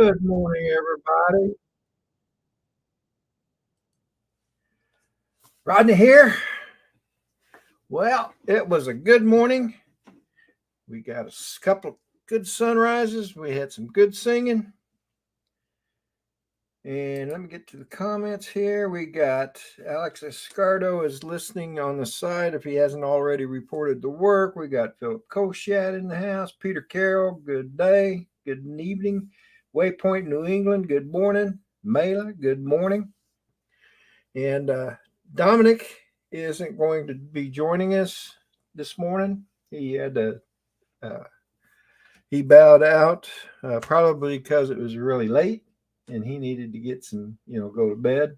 Good morning, everybody. Rodney here. Well, it was a good morning. We got a couple of good sunrises. We had some good singing. And let me get to the comments here. We got Alex Escardo is listening on the side if he hasn't already reported to work. We got Philip Koshat in the house. Peter Carroll, good day. Good evening. Waypoint, New England, good morning. Mela, good morning. And Dominic isn't going to be joining us this morning. He had to, he bowed out probably because it was really late and he needed to get some, go to bed.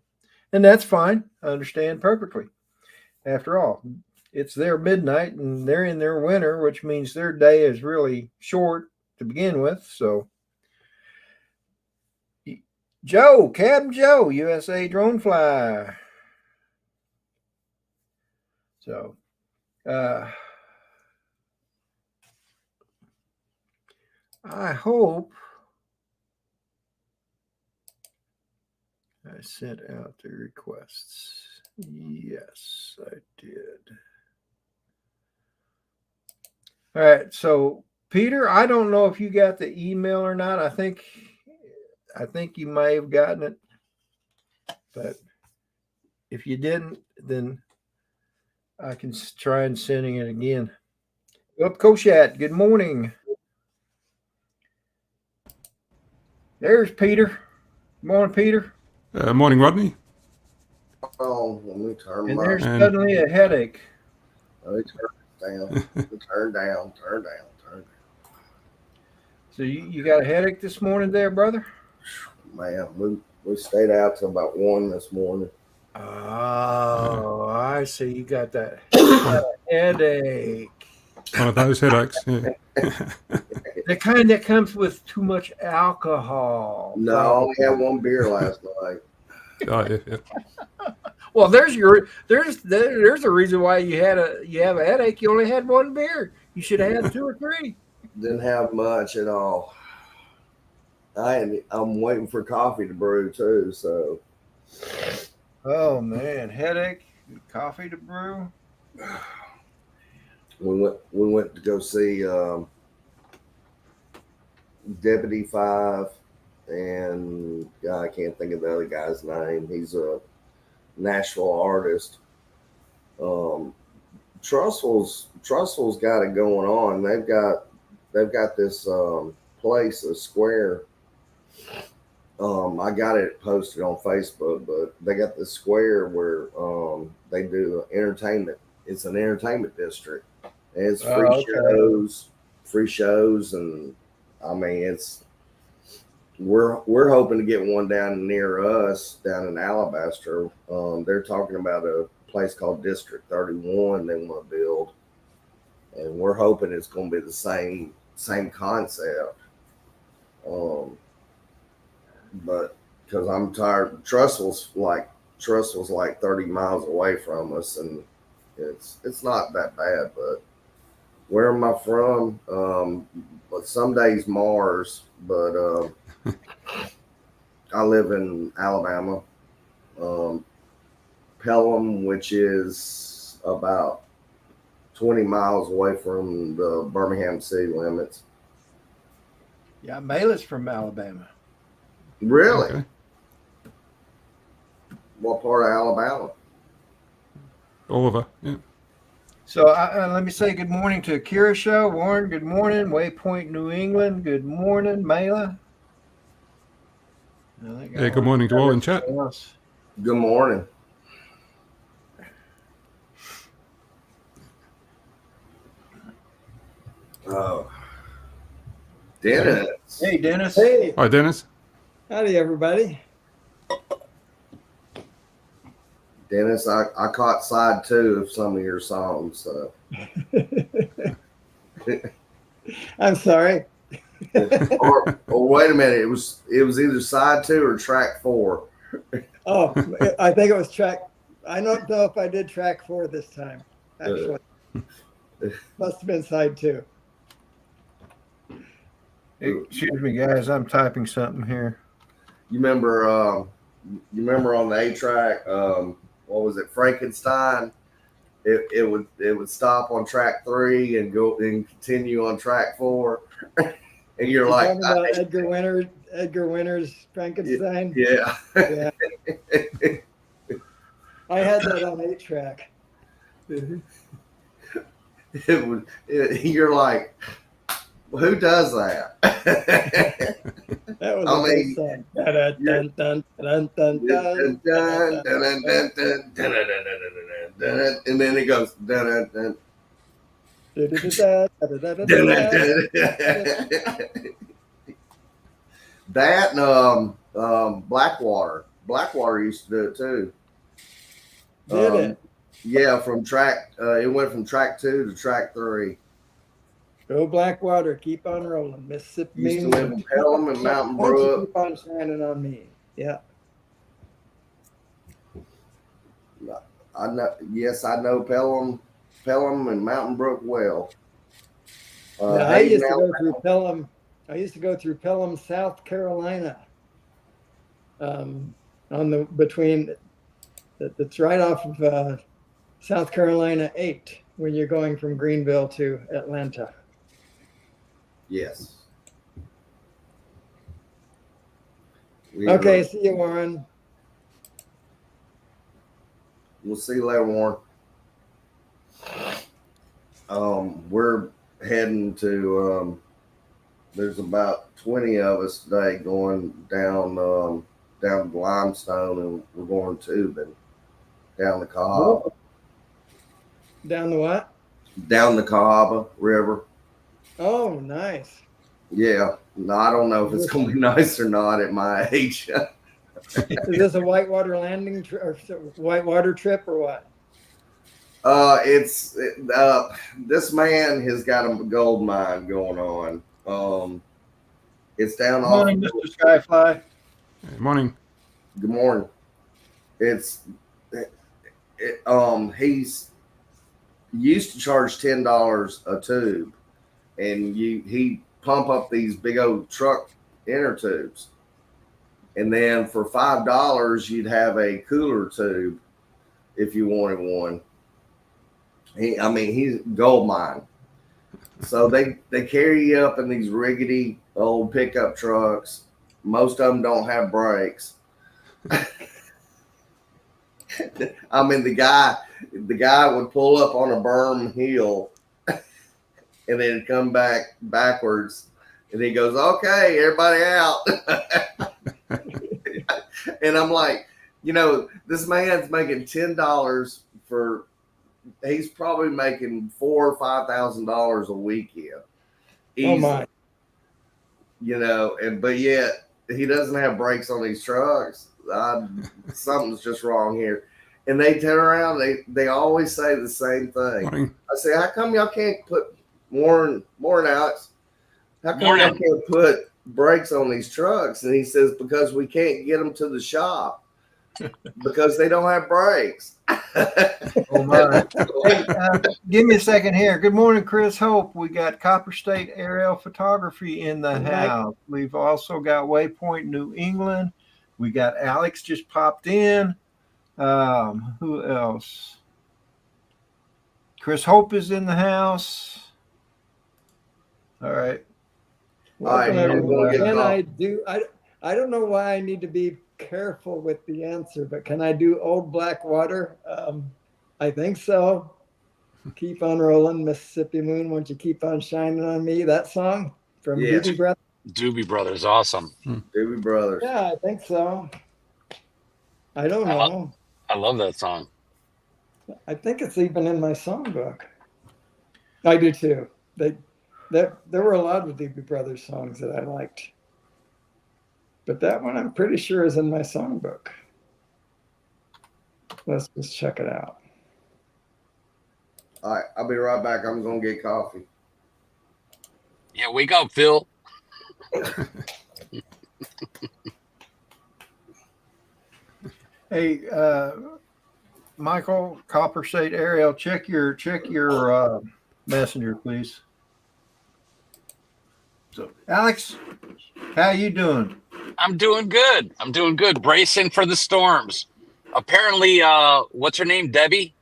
And that's fine. I understand perfectly. After all, it's their midnight and they're in their winter, which means their day is really short to begin with. So, Joe, Captain Joe, USA Drone Fly. So, I hope I sent out the requests. Yes, I did. All right. So, Peter, I don't know if you got the email or not. I think you may have gotten it. But if you didn't, then I can try and sending it again. Up, Koshat, good morning. There's Peter. Good morning, Peter. Morning, Rodney. Oh, let me turn And my. there's suddenly a headache. Let me turn down. Turn down. So you got a headache this morning there, brother? Man, we stayed out till about 1 this morning. Oh, I see. You got that headache. One of those headaches. Yeah. The kind that comes with too much alcohol. No, I only had one beer last night. Oh, yeah. Well, there's a reason why you have a headache. You only had one beer. You should have had 2 or 3. Didn't have much at all. I'm waiting for coffee to brew too. So. Oh man, headache, coffee to brew. We went to go see Deputy 5, and I can't think of the other guy's name. He's a Nashville artist. Trussell's got it going on. They've got this place, a square. I got it posted on Facebook, but they got this square where they do entertainment. It's an entertainment district. And it's free shows, and I mean we're hoping to get one down near us down in Alabaster. They're talking about a place called District 31 they want to build, and we're hoping it's going to be the same concept. But because I'm tired, Trussell's like 30 miles away from us, and it's not that bad. But where am I from? But some days Mars, but I live in Alabama, Pelham, which is about 20 miles away from the Birmingham city limits. Yeah, Mela's from Alabama. Really? Okay. What part of Alabama? Oliver, yeah. So let me say good morning to Akira Show. Warren, good morning. Waypoint, New England, good morning. Mela. Yeah, good morning to all in chat. Good morning. Dennis. Hey, Dennis. Hey. Hi, Dennis. Howdy, everybody. Dennis, I caught side 2 of some of your songs. So. I'm sorry. or wait a minute, it was either side 2 or track 4. Oh, I think it was track. I don't know if I did track 4 this time. Actually, must have been side 2. Excuse me, guys. I'm typing something here. You remember on the 8-track, what was it, Frankenstein? It would stop on track 3 and go and continue on track 4. And you're like, talking about Edgar Winter's Frankenstein. yeah. Yeah. I had that on 8-track. You're like, who does that? That was I a mean, good song. Dun, dun, dun, dun, dun, dun, dun. and then it goes dun, dun, dun. That and Blackwater. Blackwater used to do it too. Did it? Yeah, from track. It went from track 2 to track 3. Go Blackwater, keep on rolling, Mississippi. Used to live in Pelham and Mountain Won't you Brook. keep on shining on me? Yeah. I know. Yes, I know Pelham and Mountain Brook well. Yeah, I used to go through Pelham. I used to go through Pelham, South Carolina. On the between, it's right off of South Carolina 8 when you're going from Greenville to Atlanta. Yes. Okay, see you, Warren. We'll see you later, Warren. We're heading to. There's about 20 of us today going down to Limestone, and we're going tubing down the Cahaba. Down the what? Down the Cahaba River. Oh, nice. Yeah. No, I don't know if it's going to be nice or not at my age. Is this a whitewater landing or whitewater trip or what? This man has got a gold mine going on. It's down Good off. morning, Mr. Skyfly. Good morning. Good morning. He's used to charge $10 a tube, and he pump up these big old truck inner tubes, and then for $5 you'd have a cooler tube if you wanted one. He's gold mine. So they carry you up in these rickety old pickup trucks. Most of them don't have brakes. I mean, the guy would pull up on a berm hill and then come back backwards, and he goes, "Okay, everybody out." And I'm like, this man's making $10 for. He's probably making $4,000 or $5,000 a weekend. Oh my! But yet he doesn't have brakes on these trucks. Something's just wrong here. And they turn around. They always say the same thing. Morning. I say, how come y'all can't put more Alex? How come y'all can't put brakes on these trucks? And he says, because we can't get them to the shop because they don't have brakes. Oh my! Hey, give me a second here. Good morning, Chris Hope. We got Copper State Aerial Photography in the house. We've also got Waypoint New England. We got Alex just popped in. Who else? Chris Hope is in the house. All right. All right. I don't know why I need to be careful with the answer, but can I do Old Blackwater? I think so. Keep on rolling, Mississippi Moon. Won't you keep on shining on me? That song from Doobie Brothers. Doobie Brothers, awesome. Doobie Brothers. Yeah, I think so. I don't know. I love that song. I think it's even in my songbook. I do too. There were a lot of Doobie Brothers songs that I liked. But that one I'm pretty sure is in my songbook. Let's just check it out. All right, I'll be right back. I'm going to get coffee. Yeah, wake up, Phil. Hey, Michael, Copper State Aerial, check your messenger, please. So, Alex, how you doing? I'm doing good. I'm doing good. Bracing for the storms. Apparently, what's her name? Debbie?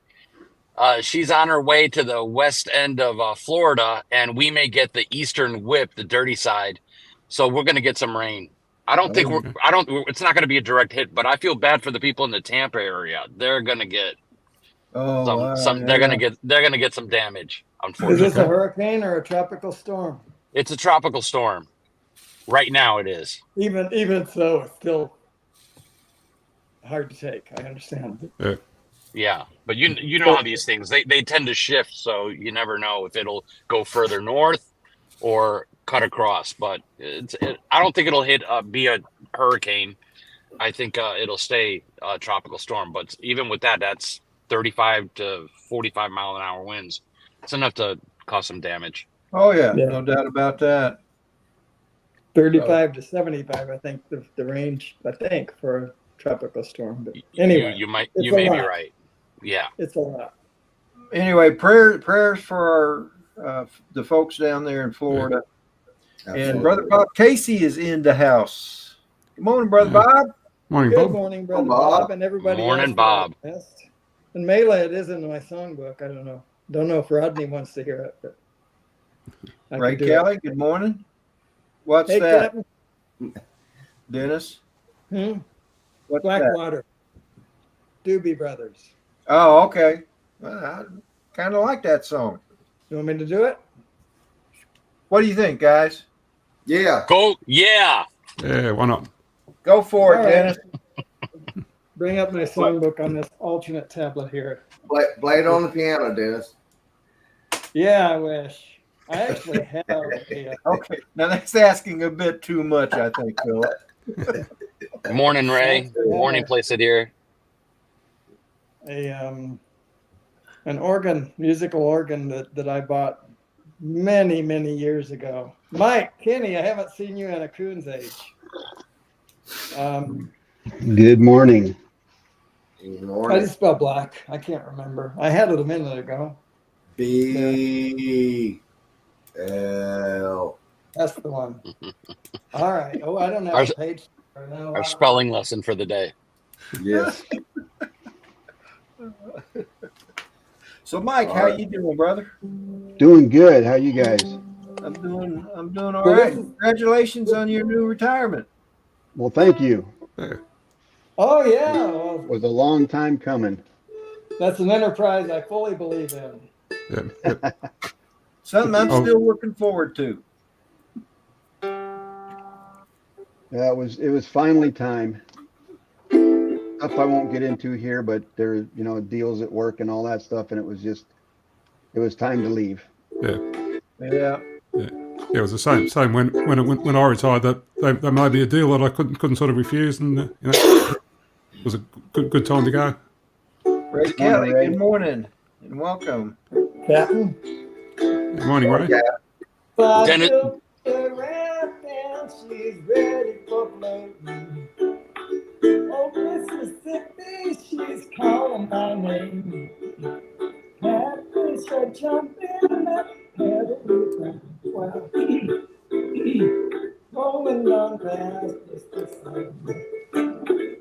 She's on her way to the west end of Florida, and we may get the eastern whip, the dirty side. So we're going to get some rain. I don't think Oh. it's not going to be a direct hit, but I feel bad for the people in the Tampa area. They're going to get they're going to get some damage, Is unfortunately. this a hurricane or a tropical storm? It's a tropical storm. Right now it is. Even so, it's still hard to take. I understand. Yeah, but you know how these things they tend to shift, so you never know if it'll go further north or cut across. But I don't think it'll be a hurricane. I think it'll stay a tropical storm. But even with that, that's 35 to 45 mile an hour winds. It's enough to cause some damage. Oh yeah, Yeah. no doubt about that. 35 to 75, I think the range. I think for a tropical storm. But anyway, you may it's be a lot. right. Yeah. It's a lot. Anyway, prayers for the folks down there in Florida. Absolutely. And Brother Bob Casey is in the house. Good morning, Brother Bob. Morning, Good Bob. morning, Brother Bob. Bob, and everybody Morning, else. Bob. And Mela, it is in my songbook. I don't know. Don't know if Rodney wants to hear it, but I Ray can do Kelly, good morning. What's it. Hey, that, Captain. Dennis? What's that? Blackwater. Doobie Brothers. Oh, okay. Well, I kind of like that song. You want me to do it? What do you think, guys? Yeah. Go. Yeah. Yeah, why not? Go for it, All right. Dennis. Bring up my songbook on this alternate tablet here. Play it on the piano, Dennis. Yeah, I wish. I actually have a, Okay, now that's asking a bit too much, I think, Philip. Morning, Ray. Morning, place it here. an organ, musical organ that I bought many, many years ago. Mike, Kenny, I haven't seen you in a coon's age. Good morning. Good How do morning. you spell black? I can't remember. I had it a minute ago. B L. That's the one. All right. Oh, I don't have Our- a page. No, Our spelling lesson for the day. Yes. So, Mike, how you doing, brother? Doing good. How you guys? I'm doing all Well, right. this is- Congratulations on your new retirement. Well, thank you. Oh, yeah. Well, It was a long time coming. that's an enterprise I fully believe in. Yeah. Something I'm Oh. still looking forward to. Yeah, it was finally time. Stuff I won't get into here, but there, deals at work and all that stuff, and it was time to leave. Yeah. Yeah, it was the same when I retired. That may be a deal that I couldn't sort of refuse, and it was a good time to go. Ray Kelly, Ray. good morning and welcome. Captain? Good morning, Ray. Dennis- She's ready for floating. Oh, Mississippi, she's calling my name. Catfish are jumping up every time. Wow. Rolling on fast, just the same.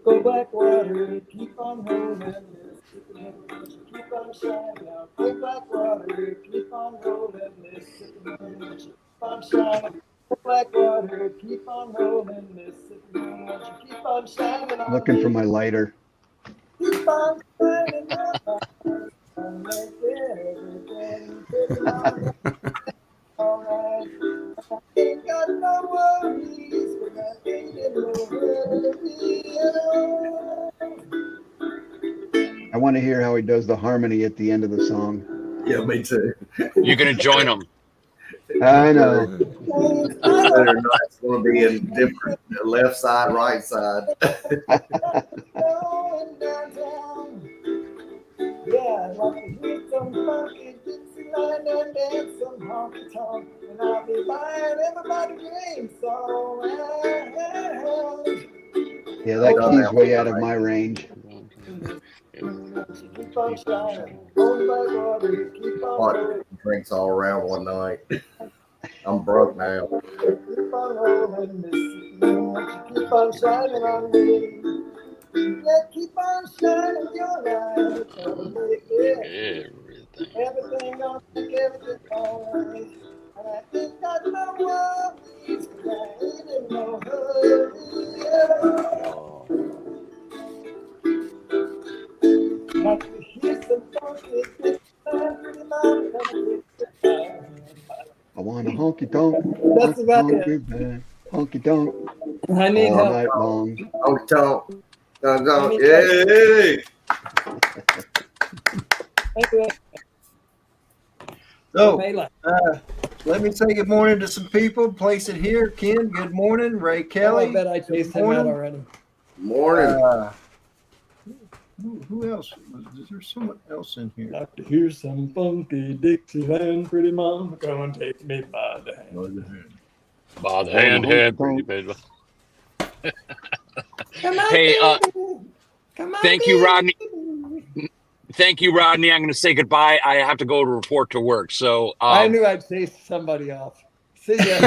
Go Blackwater, keep on rolling. Keep on shining out. Go Blackwater, keep on rolling. Keep on shining. Go Blackwater, keep on rolling. Keep on shining on. Looking for my lighter. Keep on shining out. Make everything all right. I ain't got no worries, but I ain't in no hurry. I want to hear how he does the harmony at the end of the song. Yeah, me too. You're gonna join them. I know. Better not. It's going to be in different left side, right side. Going downtown. Yeah, I'd like to hear some funky Dixieland and dance some honky tonk, and I'll be buying everybody drinks all around. Yeah, that key's way out of my range. Keep on shining, on Blackwater, keep on What? rolling. Drinks all around one night. I'm broke now. Keep on rolling, Mississippi moon. Keep on shining on me. Yeah, keep on shining your light on me. Yeah. Everything. Everything gonna make everything alright. And I ain't got no worries, 'cause I ain't in no hurry. Oh. Like to hear some funky Dixieland, pretty mama, come and get your I want a honky tonk, That's about it. honky tonk, I need all help. night long. Honky tonk. I need Yay! Anyway, So, Mayla. let me say good morning to some people. Place it here. Ken, good morning. Ray Oh, Kelly. I bet I chased good him out morning. already. Morning. Who else? Is there someone else in here? Like to hear some funky Dixieland, pretty mama, come and take me by the hand. By the Oh, hand, honky pretty tonk. baby. Come on, Hey, baby. Come on, thank you, Rodney. baby. Thank you, Rodney. I'm going to say goodbye. I have to go to report to work. So, I knew I'd chase somebody off. See ya.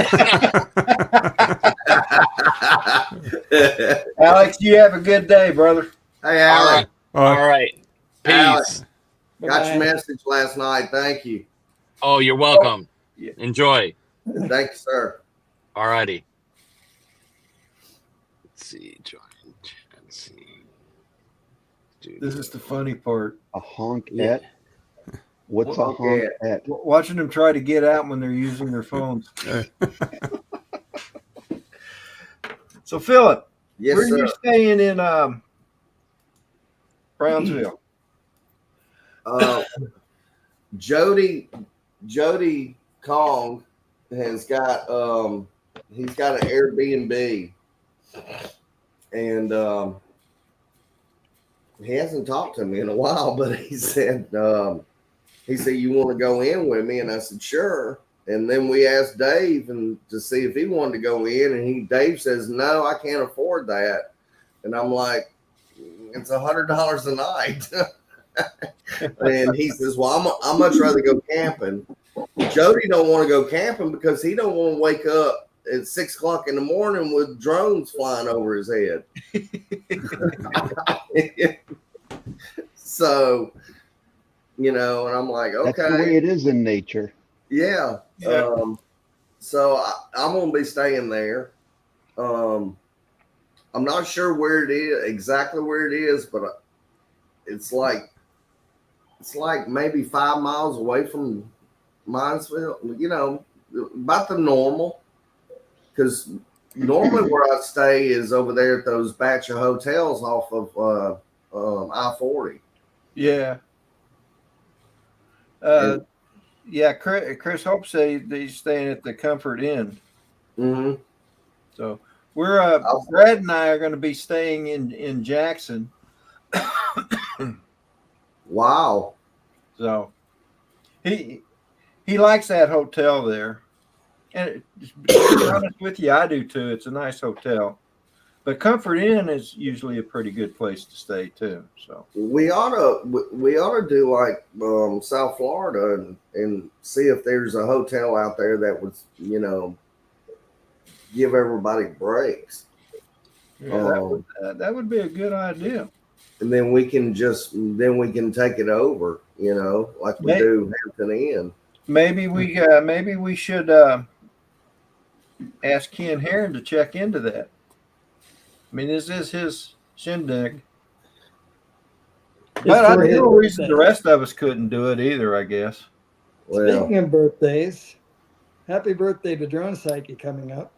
Alex, you have a good day, brother. Hey, all Alex. right. All right. Peace. Alex. Got Bye-bye. your message last night. Thank you. Oh, you're welcome. Yeah. Enjoy. Thank you, sir. All righty. Let's see. Join. Let's see. This is the funny part. A honk Yeah. at? What's a Honk honk at? Watching them try to get out when they're using their phones. So, Philip, Yes, where are sir. you staying in Brownsville? Jody Kong has got he's got an Airbnb, and he hasn't talked to me in a while, but he said you want to go in with me, and I said sure. And then we asked Dave and to see if he wanted to go in, and Dave says no, I can't afford that. And I'm like, it's $100 a night. And he says, well, I'd much rather go camping. Jody don't want to go camping because he don't want to wake up at 6 o'clock in the morning with drones flying over his head. So, and I'm like, okay. That's the way it is in nature. Yeah. So I'm going to be staying there. I'm not sure where it is, exactly where it is, but it's like maybe 5 miles away from Minesville, about the normal. Because normally where I stay is over there at those batch of hotels off of I-40. Yeah. Yeah, Chris Hope said he's staying at the Comfort Inn. Mm-hmm. So we're Brad and I are going to be staying in Jackson. Wow. So he likes that hotel there, and to be honest with you, I do too. It's a nice hotel, but Comfort Inn is usually a pretty good place to stay too. So we ought to do like South Florida and see if there's a hotel out there that would give everybody breaks. yeah, that would be a good idea. And then we can take it over, like we do Hampton Inn. Maybe we should ask Ken Herron to check into that. I mean, this is his shindig. But I mean, no reason the rest of us couldn't do it either, I guess. Well, Speaking of birthdays, happy birthday to Drone Psyche coming up.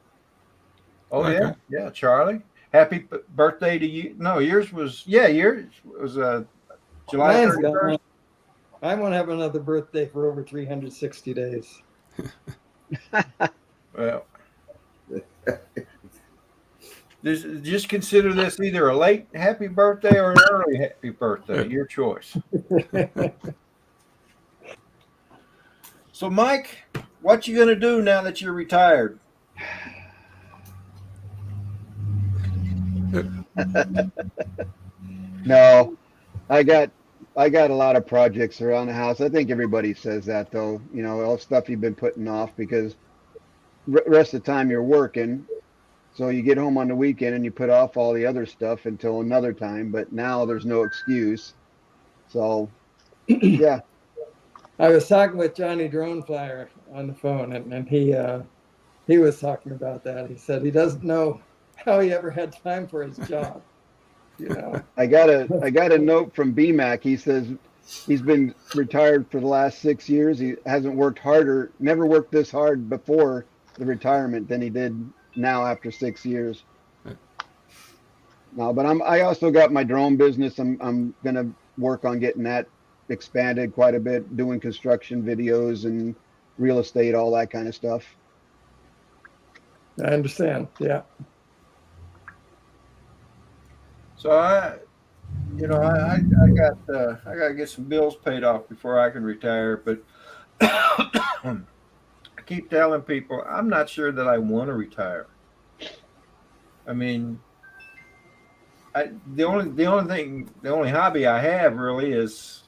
Oh, Okay. yeah, Charlie. Happy birthday to you. No, yours was July Mine's 31st. gone. I won't have another birthday for over 360 days. Well, just consider this either a late happy birthday or an early happy birthday. Your choice. So, Mike, what you gonna do now that you're retired? No, I got a lot of projects around the house. I think everybody says that though, all the stuff you've been putting off because rest of the time you're working. So you get home on the weekend and you put off all the other stuff until another time. But now there's no excuse. So, yeah. I was talking with Johnny Drone Flyer on the phone, and he was talking about that. He said he doesn't know how he ever had time for his job. You know, I got a note from BMAC. He says he's been retired for the last 6 years. He hasn't worked harder, never worked this hard before the retirement than he did now after 6 years. No, but I also got my drone business. I'm gonna work on getting that expanded quite a bit, doing construction videos and real estate, all that kind of stuff. I understand. Yeah. So I got to get some bills paid off before I can retire. But I keep telling people I'm not sure that I want to retire. I mean, the only hobby I have really is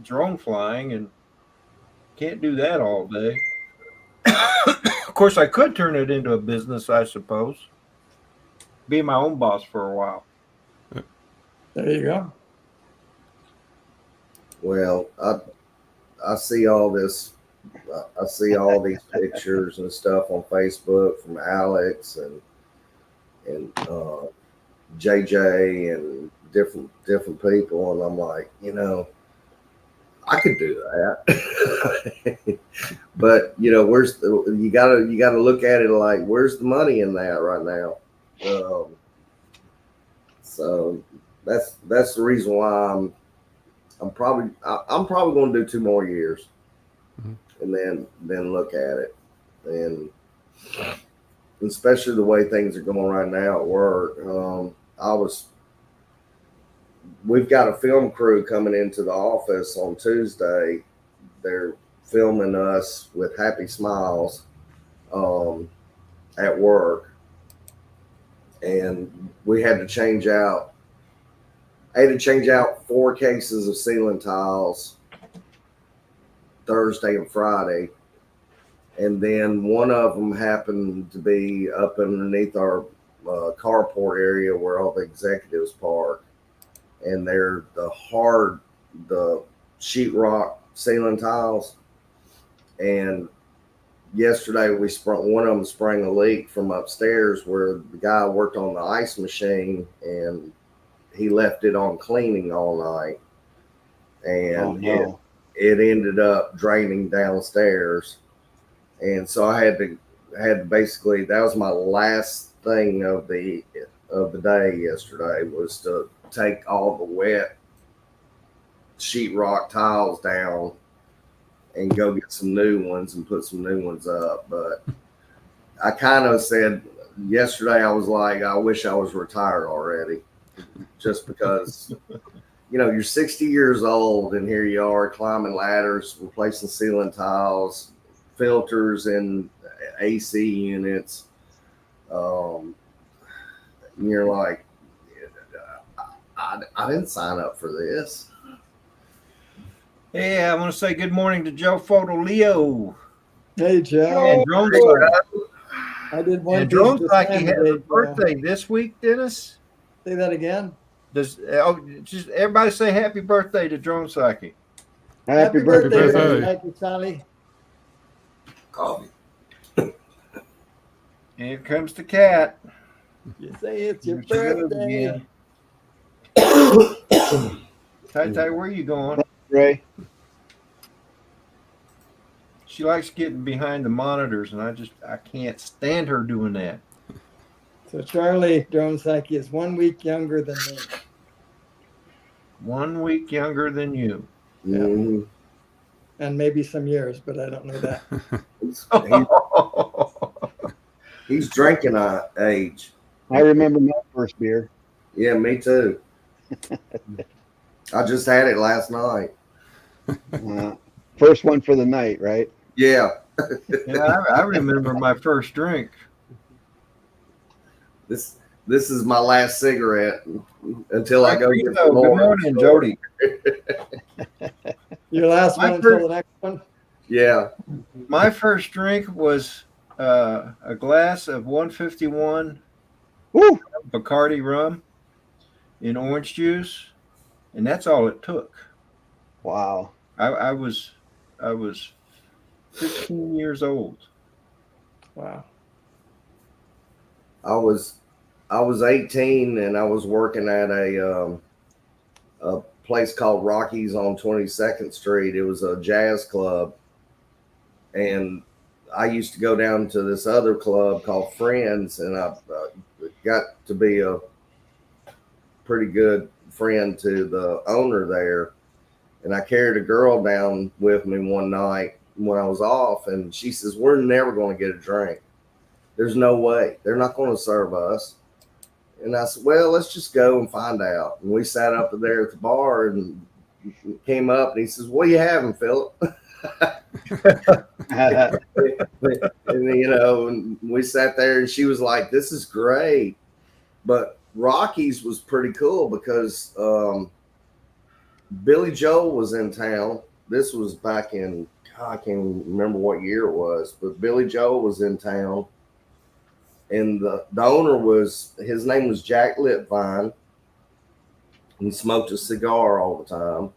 drone flying, and can't do that all day. Of course, I could turn it into a business, I suppose. Be my own boss for a while. There you go. Well, I see all this. I see all these pictures and stuff on Facebook from Alex and JJ and different people, and I'm like, I could do that. But you gotta look at it like, where's the money in that right now? So that's the reason why I'm probably going to do 2 more years, and then look at it, and especially the way things are going right now at work. We've got a film crew coming into the office on Tuesday. They're filming us with happy smiles at work, and we had to change out. I had to change out 4 cases of ceiling tiles Thursday and Friday, and then one of them happened to be up underneath our carport area where all the executives park, and they're the sheetrock ceiling tiles. And yesterday one of them sprang a leak from upstairs where the guy worked on the ice machine, and he left it on cleaning all night, and it ended up draining downstairs. And so I had to basically, that was my last thing of the day yesterday, was to take all the wet sheetrock tiles down and go get some new ones and put some new ones up. But I kind of said yesterday, I was like, I wish I was retired already, just because you're 60 years old and here you are climbing ladders, replacing ceiling tiles, filters and AC units. You're like, I didn't sign up for this. Hey, I want to say good morning to Joe Fotoleo. Hey, Joe. And Drone Psyche. I did one. And Drone Psyche had a birthday this week, Dennis. Say that again. Just everybody say happy birthday to Drone Psyche. Happy birthday. Thank you, Sally. Coffee. Here comes the cat. You say it's your Here she goes birthday. again. Tai, where are you going? Ray. She likes getting behind the monitors, and I can't stand her doing that. So Charlie Drone Psyche is 1 week younger than me. 1 week younger than you. Mm-hmm. And maybe some years, but I don't know that. He's drinking age. I remember my first beer. Yeah, me too. I just had it last night. First one for the night, right? Yeah. Yeah, I remember my first drink. This is my last cigarette until I go get Good morning, Jody. Your last one until the next one? Yeah. My first drink was a glass of 151 Woo! Bacardi rum in orange juice, and that's all it took. Wow. I was 15 years old. Wow. I was 18 and I was working at a place called Rocky's on 22nd Street. It was a jazz club, and I used to go down to this other club called Friends, and I got to be a pretty good friend to the owner there. And I carried a girl down with me one night when I was off, and she says, "We're never going to get a drink. There's no way. They're not going to serve us." And I said, "Well, let's just go and find out." And we sat up there at the bar, and came up, and he says, "What are you having, Philip?" And and we sat there, and she was like, "This is great." But Rocky's was pretty cool because Billy Joel was in town. This was back in, I can't remember what year it was, but Billy Joel was in town. And the owner his name was Jack Litvine. He smoked a cigar all the time.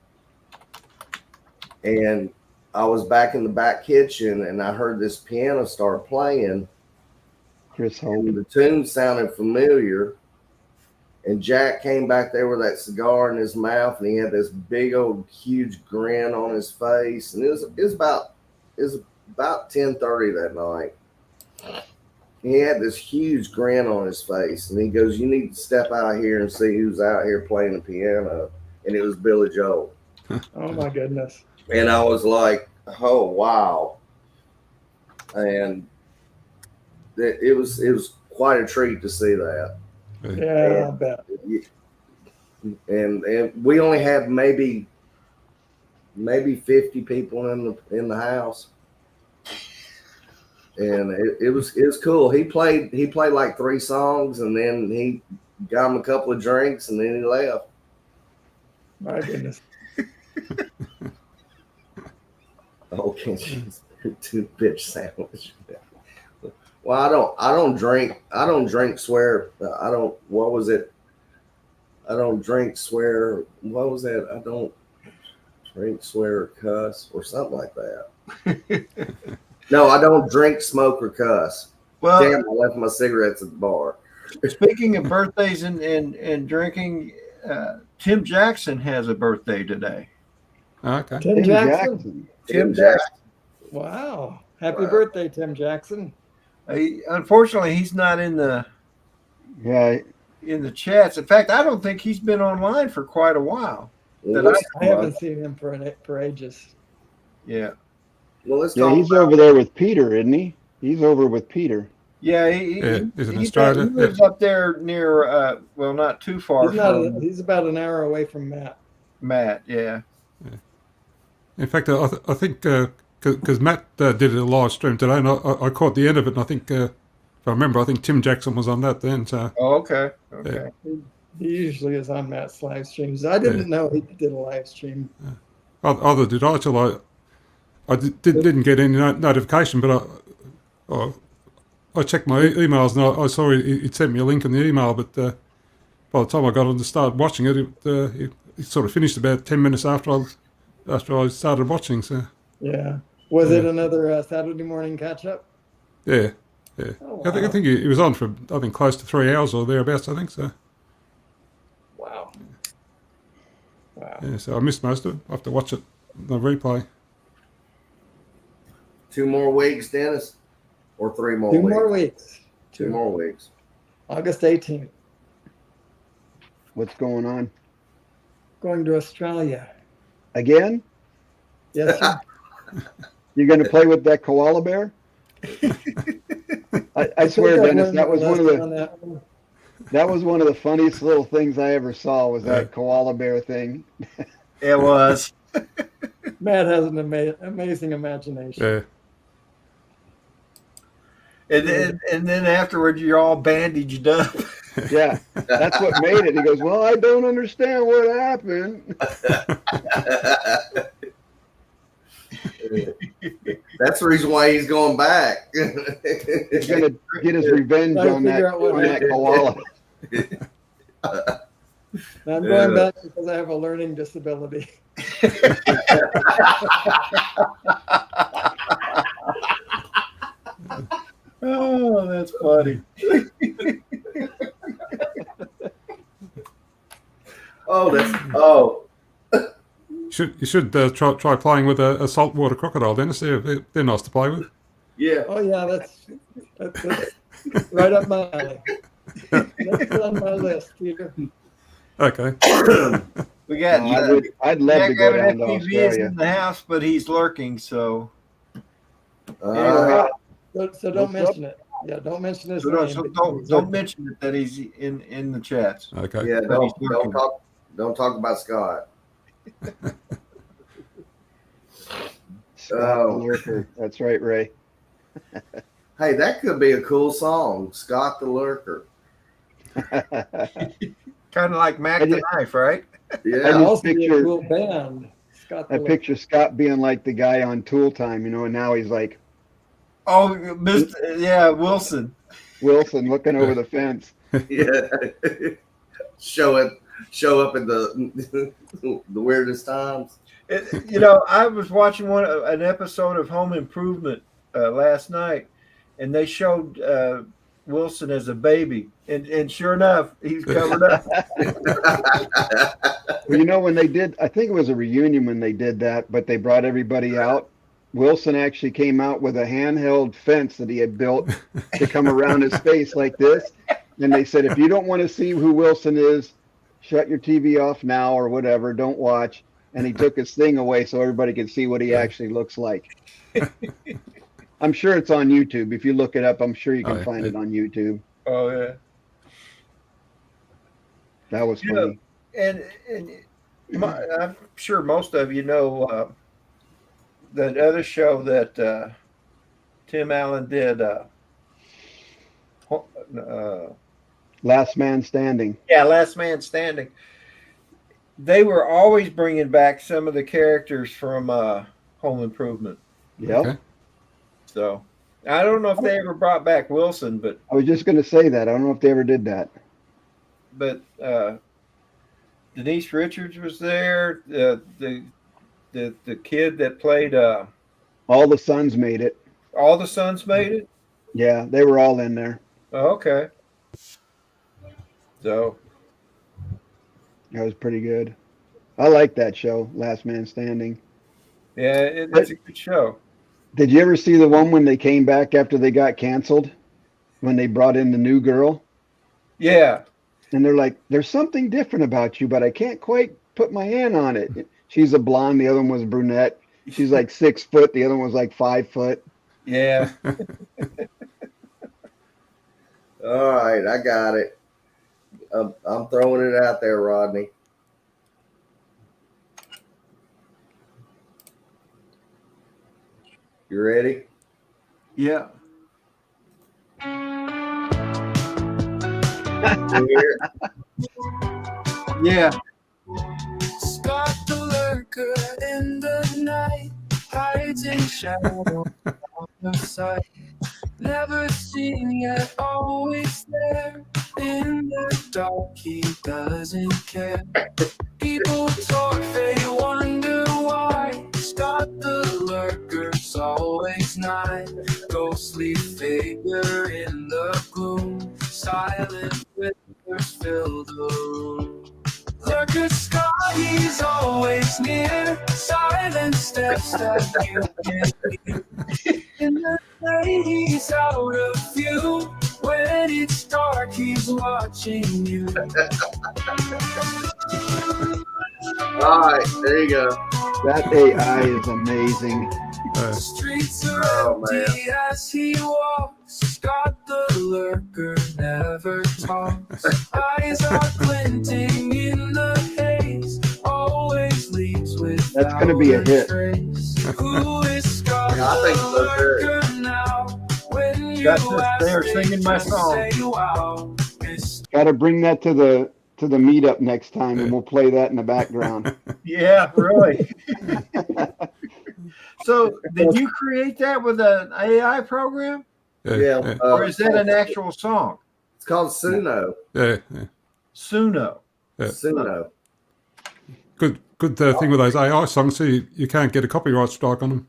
And I was back in the back kitchen, and I heard this piano start playing. Chris And Holmes. the tune sounded familiar. And Jack came back there with that cigar in his mouth, and he had this big old huge grin on his face. And it was about 10:30 that night. He had this huge grin on his face, and he goes, "You need to step out here and see who's out here playing the piano." And it was Billy Joel. Oh my goodness. And I was like, "Oh wow!" And it was quite a treat to see that. Yeah, I bet. And we only had maybe 50 people in the house, and it was cool. He played like 3 songs, and then he got him a couple of drinks, and then he left. My goodness. Oh, can't you do bitch sandwich? Well, I don't drink swear. What was it? I don't drink swear. What was that? I don't drink swear or cuss or something like that. No, I don't drink, smoke, or cuss. Well, Damn, I left my cigarettes at the bar. speaking of birthdays and drinking, Tim Jackson has a birthday today. Okay. Tim Jackson. Tim Jackson. Wow. Happy Wow. birthday, Tim Jackson. Unfortunately, he's not in the chats. In fact, I don't think he's been online for quite a while. I haven't seen him for ages. Yeah. Well, let's Yeah, talk he's about over there with Peter, isn't he? He's over with Peter. Yeah, He's in he Australia. lives up there near, well, not too far from He's about an hour away from Matt. Matt. Yeah. In fact, I think because Matt did a live stream today, and I caught the end of it, and I think, if I remember, I think Tim Jackson was on that then. So Oh, okay. Okay. He usually is on Matt's live streams. I didn't know he did a live stream. other did I till I didn't get any notification, but I checked my emails, and I saw it sent me a link in the email, but by the time I got on to start watching it, it sort of finished about 10 minutes after I started watching. So Yeah. Was it another Saturday morning catch up? yeah. Oh, wow. I think he was on for close to 3 hours or thereabouts. I think so. Wow. Yeah, so I missed most of it. I have to watch it the replay. 2 more weeks, Dennis, or 3 more 2 weeks? more weeks. 2 more weeks. August 18th. What's going on? Going to Australia. Again? Yes, sir. You're going to play with that koala bear? I swear, think I Dennis, learned that was the one of lesson on the that one. that was one of the funniest little things I ever saw. Was that koala bear thing? It was. Matt has an amazing imagination. Yeah. And then afterwards, you're all bandaged up. Yeah, that's what made it. He goes, "Well, I don't understand what happened." That's the reason why he's going back. He's gonna get his revenge Trying to on that, figure out what on that koala. I'm going back because I have a learning disability. Oh, that's funny. Oh, You should try playing with a saltwater crocodile, Dennis. They're nice to play with. yeah. Oh yeah, that's right up my alley. That's on my list, Peter. Okay. We got I'd love to go down to TV is Australia. in the house, but he's lurking. So Uh, So don't mention it. Yeah, don't mention his So name. don't mention it that he's in the chats. Okay. yeah, But he's don't talk about Scott. Scott the Lurker. That's right, Ray. Hey, that could be a cool song, Scott the Lurker. Kind of like Mac the Knife, right? Yeah. I just Also be a picture- cool band. Scott I the picture Scott being like the guy on Tool Time, and now he's like Oh, Mr. Wilson. Wilson looking over the fence. Yeah. show up at the the weirdest times. I was watching an episode of Home Improvement last night, and they showed Wilson as a baby, and sure enough, he's covered up. Well, when they did, I think it was a reunion when they did that, but they brought everybody out. Wilson actually came out with a handheld fence that he had built to come around his face like this. And they said, if you don't want to see who Wilson is, shut your TV off now or whatever. Don't watch. And he took his thing away so everybody could see what he actually looks like. I'm sure it's on YouTube. If you look it up, I'm sure you can find it on YouTube. Oh yeah. That was funny. And I'm sure most of you know that other show that Tim Allen did. Last Man Standing. Yeah, Last Man Standing. They were always bringing back some of the characters from Home Improvement. Yep. Okay. So I don't know if they ever brought back Wilson, but I was just going to say that. I don't know if they ever did that. Denise Richards was there. The kid that played All the Sons made it. All the Sons made it. Yeah, they were all in there. Oh, okay. So That was pretty good. I like that show, Last Man Standing. yeah, it's a good show. Did you ever see the one when they came back after they got canceled? When they brought in the new girl? Yeah. And they're like, there's something different about you, but I can't quite put my hand on it. She's a blonde. The other one was brunette. She's like 6 foot. The other one was like 5 foot. Yeah. All right, I got it. I'm throwing it out there, Rodney. You ready? Yeah. Here. Yeah. Scott the lurker in the night, hides in shadow out of sight. Never seen yet, always there. In the dark, he doesn't care. People talk, they wonder why. Scott the lurker's always nigh. Ghostly figure in the gloom. Silent whispers fill the room. Lurker Scott, he's always near. Silent steps that you can hear. In the night, he's out of view. When it's dark, he's watching you. All right, there you go. That AI is amazing. Streets are empty as he walks. Scott the lurker never talks. Eyes are glinting in the haze. Always leaves without That's gonna be a hit. trace. Who is Scott Yeah, I think the so, too. lurker now? When you Got this, ask, they are singing my they song. say, wow, it's Got to bring that to the meetup next time, and we'll play that in the background. Yeah, really. So did you create that with an AI program, Yeah. or is that an actual song? It's called Suno. yeah. Suno. Yeah. Suno. Good thing with those AI songs, so you can't get a copyright strike on them.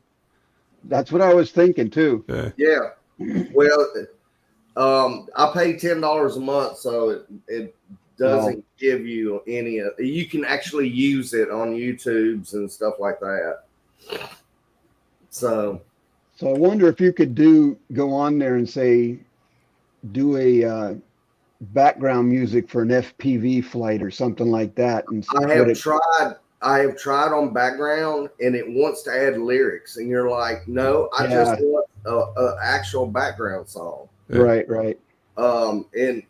That's what I was thinking too. Yeah. Yeah. Well, I pay $10 a month, so it doesn't give you any. You can actually use it on YouTube's and stuff like that. So I wonder if you could go on there and say, do a background music for an FPV flight or something like that. And I have tried on background, and it wants to add lyrics, and you're like, no, I just want a actual background song. Right, right. And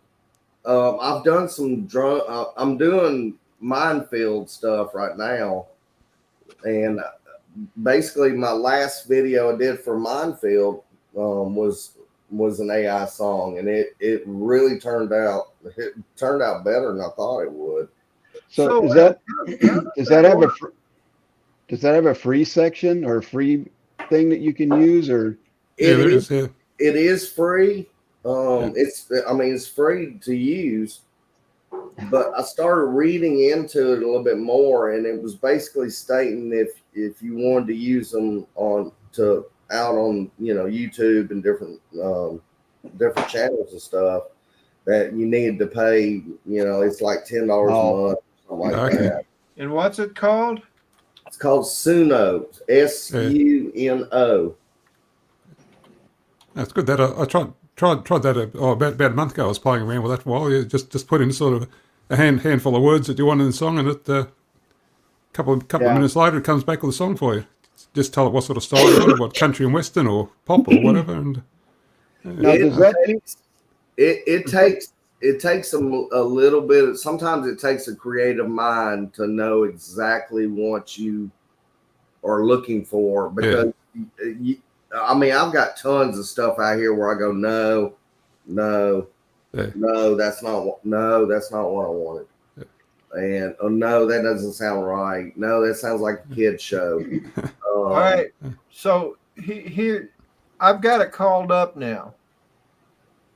I've done some I'm doing minefield stuff right now, and basically my last video I did for minefield was an AI song, and it really turned out better than I thought it would. So does that have a free section or a free thing that you can use, or It is free. It's free to use, but I started reading into it a little bit more, and it was basically stating if you wanted to use them out on YouTube and different channels and stuff, that you needed to pay. It's like $10 a month, something like that. And what's it called? It's called Suno. Suno. That's good. That I tried that about a month ago. I was playing around with that for a while. You just put in sort of a handful of words that you want in the song, and it couple of minutes later it comes back with a song for you. Just tell it what sort of style you want, what country and western or pop or whatever. And it takes a little bit. Sometimes it takes a creative mind to know exactly what you are looking for, because I've got tons of stuff out here where I go, no, that's not what I wanted. And no, that doesn't sound right. No, that sounds like a kid's show. All right. So here, I've got it called up now,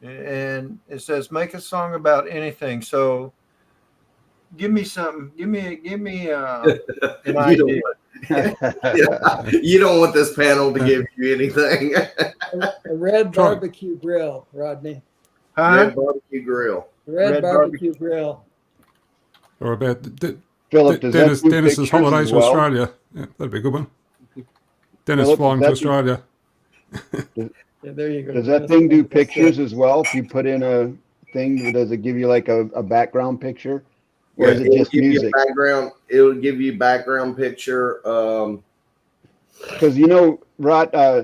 and it says make a song about anything. So give me something. Give me an idea. You don't want this panel to give you anything. A red barbecue grill, Rodney. Red barbecue grill. Red barbecue grill. Or about Philip, Dennis's holidays to Australia. Yeah, that'd be a good one. Dennis Philip, flying to Australia. Yeah, there you go. Does that thing do pictures as well? If you put in a thing, does it give you like a background picture? Or is it just music? It would give you background picture. Because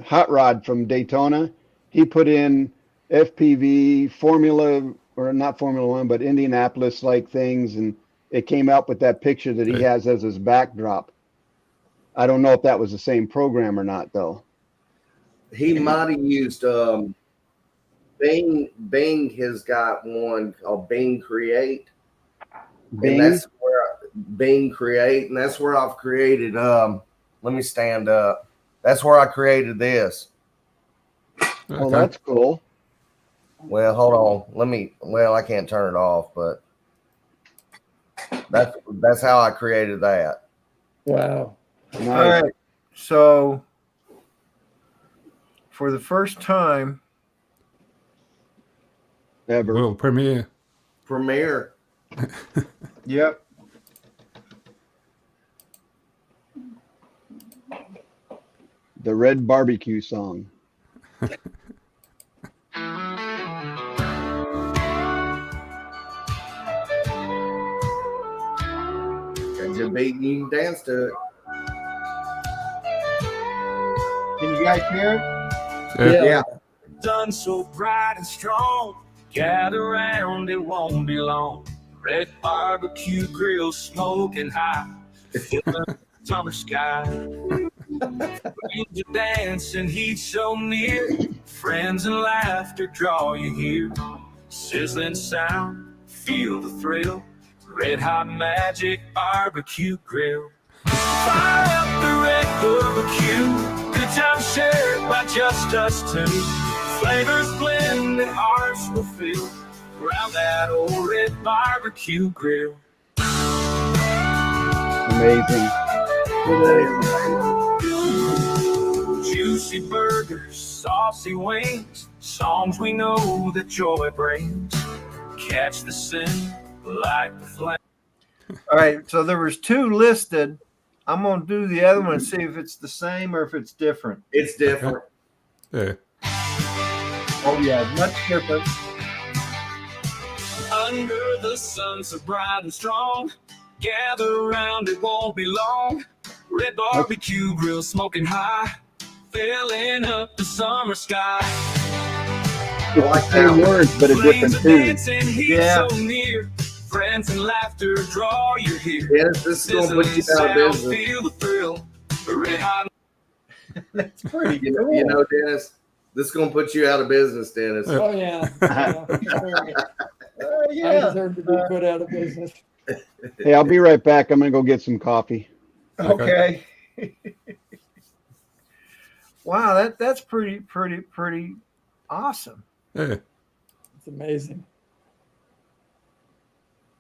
Hot Rod from Daytona, he put in FPV Formula, or not Formula One, but Indianapolis like things, and it came out with that picture that he has as his backdrop. I don't know if that was the same program or not, though. He might have used Bing. Bing has got one called Bing Create. Bing? And that's where Bing Create, and that's where I've created. Let me stand up. That's where I created this. Oh, that's cool. Well, hold on. I can't turn it off, but that's how I created that. Wow. Nice. All right. So for the first time Ever. World premiere. Yep. The red barbecue song. And just beat, you can dance to it. Can you guys hear it? Yeah. Sun so bright and strong, gather round, it won't be long. Red barbecue grill smoking hot, the summer sky. Rains are dancing, heat so near, friends and laughter draw you here. Sizzling sound, feel the thrill, red hot magic barbecue grill. Fire up the red barbecue, Good times shared by just us two. Flavors blend and hearts will fill around that old red barbecue grill. Amazing. Juicy burgers, saucy wings, songs we know that joy brings. Catch the scent like the flame. All right, so there was 2 listed. I'm gonna do the other one and see if it's the same or if it's different. It's different. Yeah. Oh yeah, much different. Under the sun so bright and strong, gather around, it won't be long. Red barbecue grill smoking high, filling up the summer sky. Like Same that. words, but a different tune. Dancing heat Yeah. so near, friends and laughter draw you here. Dennis, this is going to put you out of business. Feel the thrill. Red hot. That's pretty You cool. know, Dennis, this is going to put you out of business, Dennis. Oh, yeah. Yeah. I Yeah. deserve to be put out of business. Hey, I'll be right back. I'm gonna go get some coffee. Okay. Wow, that's pretty awesome. Yeah. It's amazing.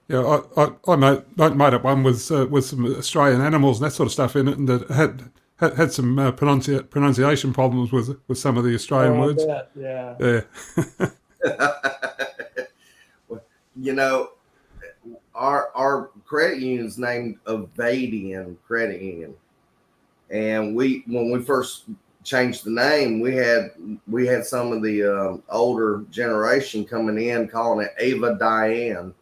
Yeah, I made up one with some Australian animals and that sort of stuff in it, and that had some pronunciation problems with some of the Australian Oh, I words. bet. Yeah. Yeah. You know, our credit union's named Avadian Credit Union, and when we first changed the name, we had some of the older generation coming in calling it Ava Diane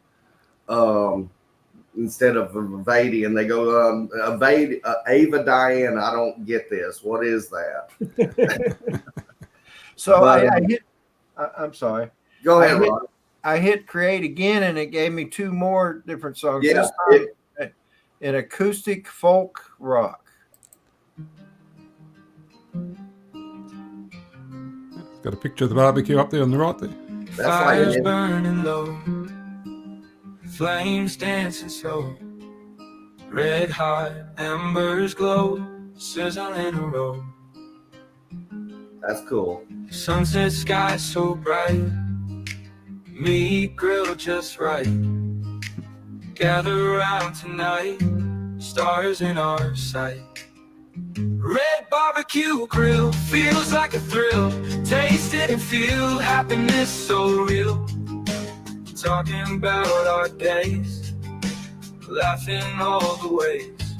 instead of Avadian. They go Ava Diane. I don't get this. What is that? So But, I hit. I'm sorry. Go ahead, Rod. I hit create again, and it gave me 2 more different songs. Yeah, This time, an acoustic folk rock. Got a picture of the barbecue up there on the right there. That's Fires like burning low, flames dancing slow, red hot embers glow, sizzle in a row. that's cool. Sunset sky so bright, meat grilled just right. Gather around tonight, stars in our sight. Red barbecue grill feels like a thrill. Taste it and feel happiness so real. Talking about our days, laughing all the ways.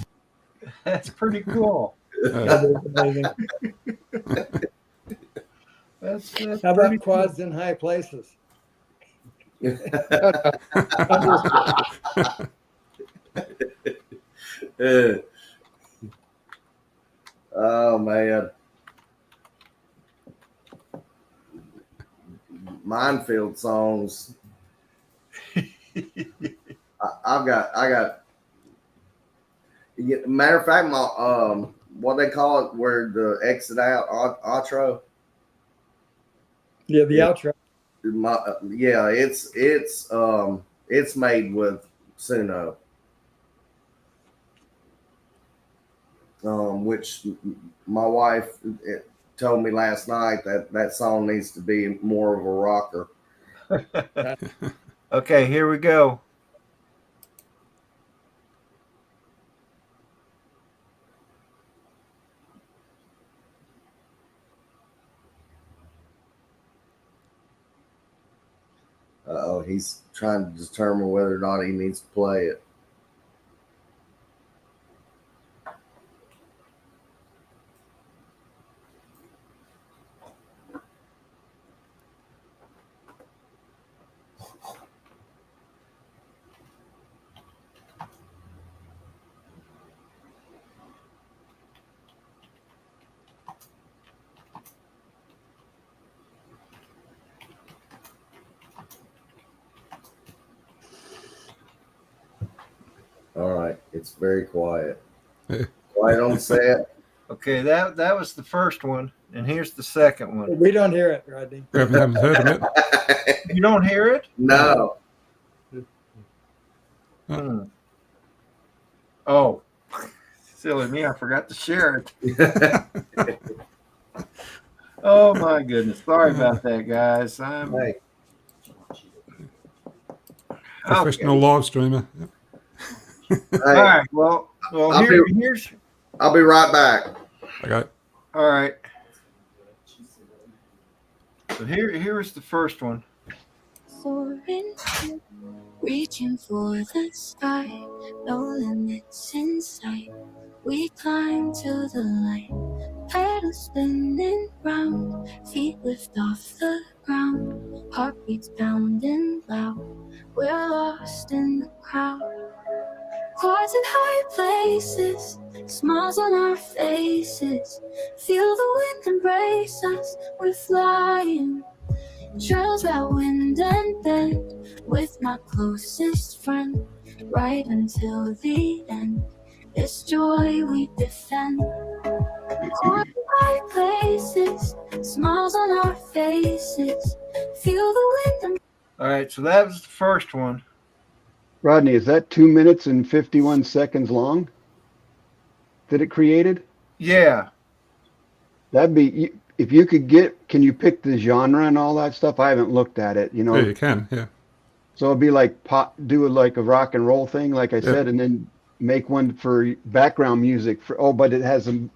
That's pretty cool. That is amazing. That's How pretty about cool. quads in high places? Oh man, minefield songs. I got. Matter of fact, my what they call it, where the exit out outro. Yeah, the outro. It's made with Suno. Which my wife told me last night that song needs to be more of a rocker. Okay, here we go. Oh, he's trying to determine whether or not he needs to play it. All right, it's very quiet. Quiet on set. Okay, that was the first one, and here's the second one. We don't hear it, Rodney. We haven't heard of it. You don't hear it? No. Hmm. Oh, silly me! I forgot to share it. Oh my goodness. Sorry about that, guys. I'm Hey, Professional live streamer. all hey, right. Well, I'll here's I'll be right back. Okay. all right. So here's the first one. Soaring, reaching for the sky, no limits in sight. We climb to the light, pedals spinning round, feet lift off the ground, heartbeats pounding loud. We're lost in the crowd, clouds in high places, smiles on our faces. Feel the wind embrace us, we're flying. Trails that wind and bend with my closest friend, right until the end. It's joy we defend. Caught by places, smiles on our faces. Feel the wind. All right, so that was the first one. Rodney, is that 2 minutes and 51 seconds long that it created? Yeah. That'd be, if you could get, can you pick the genre and all that stuff? I haven't looked at it, you know. Yeah, you can. Yeah. So it'd be like pop, do it like a rock and roll thing, like I said, and then make one for background music for, oh, but it has some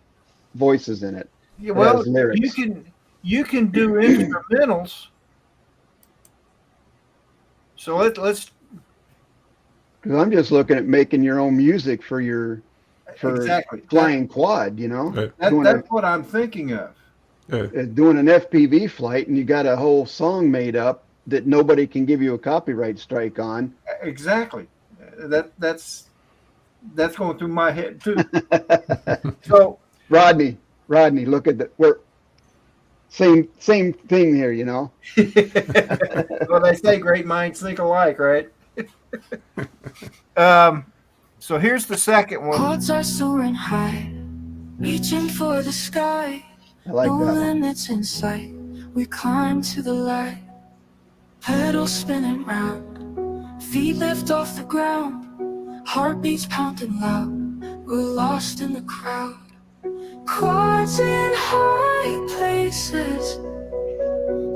voices in it. Yeah, It well, has lyrics. you can do instrumentals. So let's Because I'm just looking at making your own music for your exactly flying quad, you know. Right. That's what I'm thinking of. Yeah. Doing an FPV flight, and you got a whole song made up that nobody can give you a copyright strike on. Exactly. That's going through my head too. So Rodney, look at we're same thing here, you know. well, they say great minds think alike, right? So here's the second one. Hearts are soaring high, reaching for the sky. I like No that one. limits in sight. We climb to the light, pedals spinning round, feet lift off the ground, heartbeats pounding loud. We're lost in the crowd, quads in high places,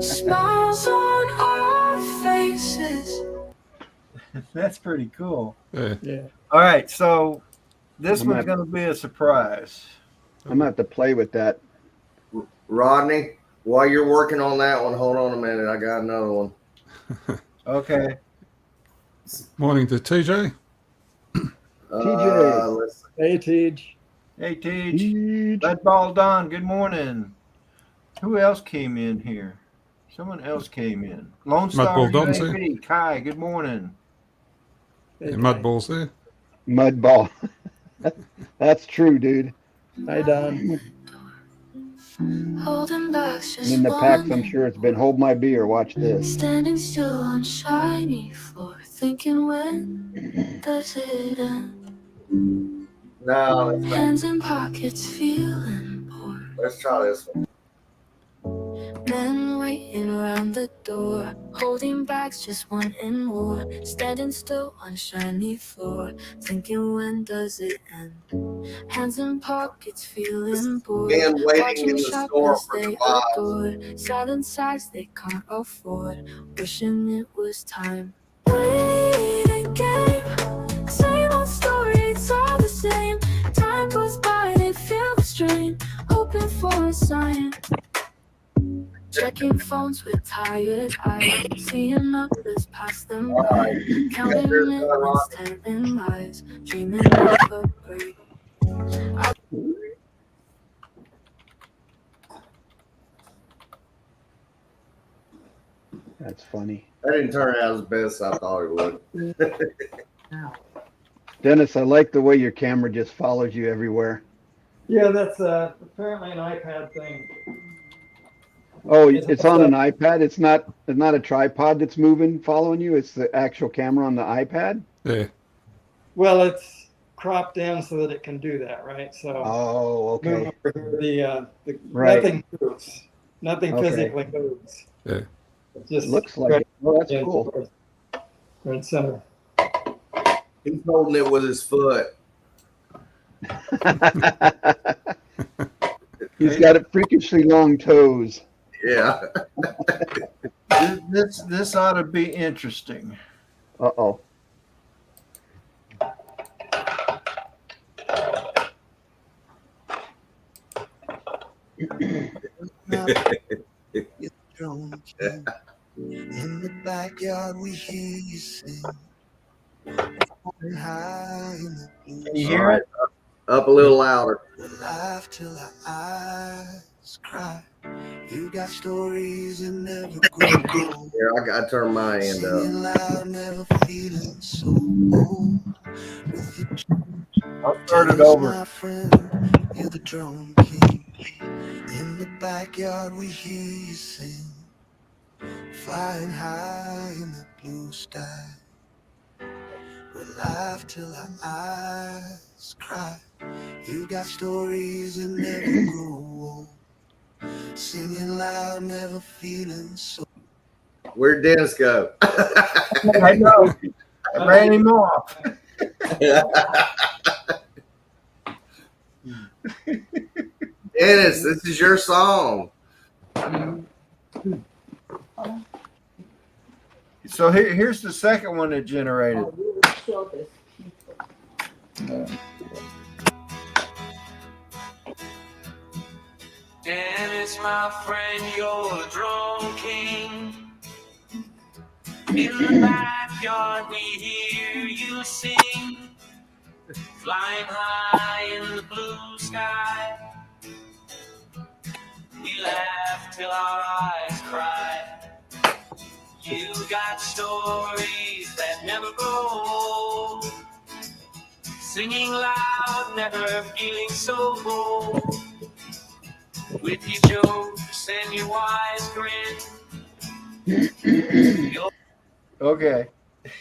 smiles on our faces. That's pretty cool. Yeah. Yeah. All right, so this I'm one's going to be a surprise. I'm gonna have to play with that. Rodney, while you're working on that one, hold on a minute. I got another one. Okay. Morning to TJ. TJ. Let's Hey, Tej. Hey, Teach. Red Ball Don, good morning. Who else came in here? Someone else came in. Lone Star Ball Don, UAV. Kai, good morning. Yeah, mud balls there. Mud ball. That's true, dude. Hi, Don. Holding back's And just in the packs, I'm one. sure it's been hold my beer. Watch this. Standing still on shiny floor, thinking when does it end? no, Hands in pockets, feeling bored. let's try this one. Men waiting around the door, holding bags, just wanting more. Standing still on shiny floor, thinking when does it end? Hands in pockets, feeling bored. Men waiting Watching in the shoppers store for they July. adore, silent sighs they can't afford, wishing it was time. Waiting game, same old story, it's all the same. Time goes by, they feel the strain, hoping for a sign. Checking phones with tired eyes, seeing others pass them by, counting minutes, telling lies, dreaming of a break. That's funny. That didn't turn out as best as I thought it would. Dennis, I like the way your camera just follows you everywhere. Yeah, that's apparently an iPad thing. Oh, it's on an iPad. It's not a tripod that's moving, following you. It's the actual camera on the iPad. Yeah. Well, it's cropped down so that it can do that, right? So Oh, okay. move over here, the Right. nothing moves. Nothing Okay. physically moves. Yeah. It just It looks like it. Oh, that's yeah, cool. Right center. He's holding it with his foot. He's got it freakishly long toes. Yeah. This ought to be interesting. Uh-oh. In the backyard, we hear you sing. High in the blue. Can you hear it? Up a little louder. Laugh till our eyes cry. You got stories and never grow old. Here, I got to turn my end up. Singing loud, never feeling so old. With your I'll start it tunes, over. my friend, you're the drum king. In the backyard, we hear you sing. Flying high in the blue sky. We laugh till our eyes cry. You got stories and never grow old. Singing loud, never feeling so. Where'd Dennis go? I know. I ran him off. Dennis, this is your song. So here's the second one that generated. Dennis, my friend, you're a drum king. In the backyard, we hear you sing. Flying high in the blue sky. We laugh till our eyes cry. You got stories that never grow old. Singing loud, never feeling so bold. With your jokes and your wise grin. Okay.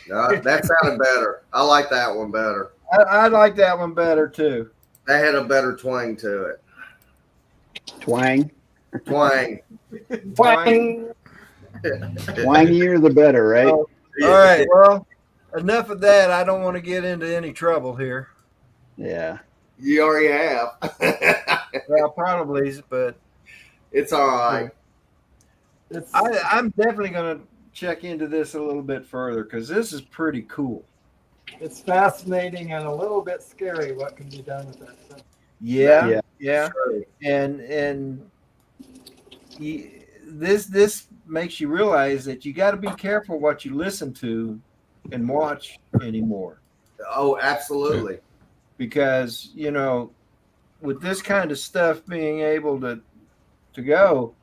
That sounded better. I like that one better. I like that one better too. That had a better twang to it. Twang. Twang. Twang. Twangier the better, right? All right. Well, enough of that. I don't want to get into any trouble here. Yeah. You already have. Well, probably, but It's all right. I'm definitely going to check into this a little bit further because this is pretty cool. It's fascinating and a little bit scary what can be done with that stuff. Yeah. Sure. And this makes you realize that you got to be careful what you listen to and watch anymore. Oh, absolutely. Because, with this kind of stuff being able to go,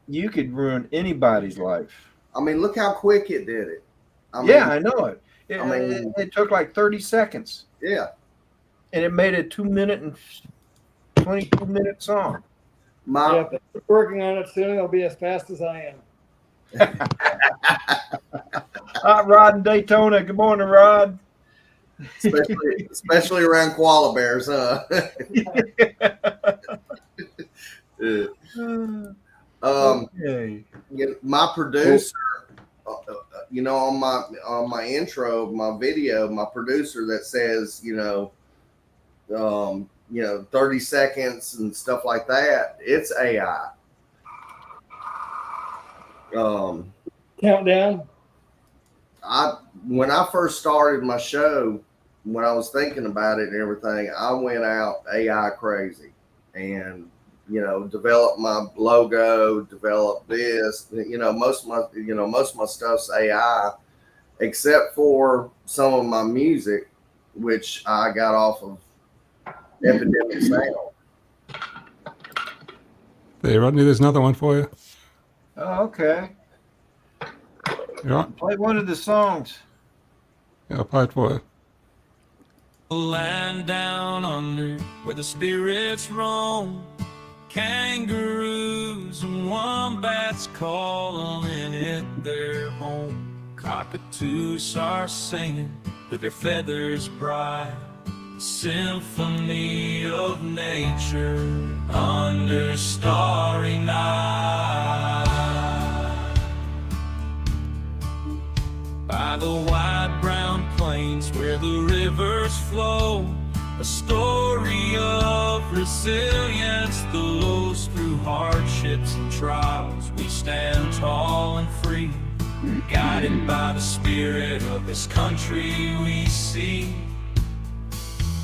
you could ruin anybody's life. I mean, look how quick it did it. I know it. It took like 30 seconds. Yeah. And it made a 2-minute and 22-minute song. Yeah, if they're working on it soon, it'll be as fast as I am. Rod in Daytona. Good morning, Rod. Especially around koala bears, huh? Okay. My producer, on my intro of my video, my producer that says, 30 seconds and stuff like that, it's AI. Countdown. When I first started my show, when I was thinking about it and everything, I went out AI crazy and, developed my logo, developed this, most of my stuff's AI, except for some of my music, which I got off of Epidemic Sound. There, Rodney, there's another one for you. Oh, okay. You all right? Play one of the songs. Yeah, I'll play it for you. Land down under where the spirits roam. Kangaroos and wombats calling it their home. Cockatoos are singing with their feathers bright. Symphony of nature under starry night. By the wide brown plains where the rivers flow, A story of resilience, those through hardships and trials. We stand tall and free, guided by the spirit of this country we see.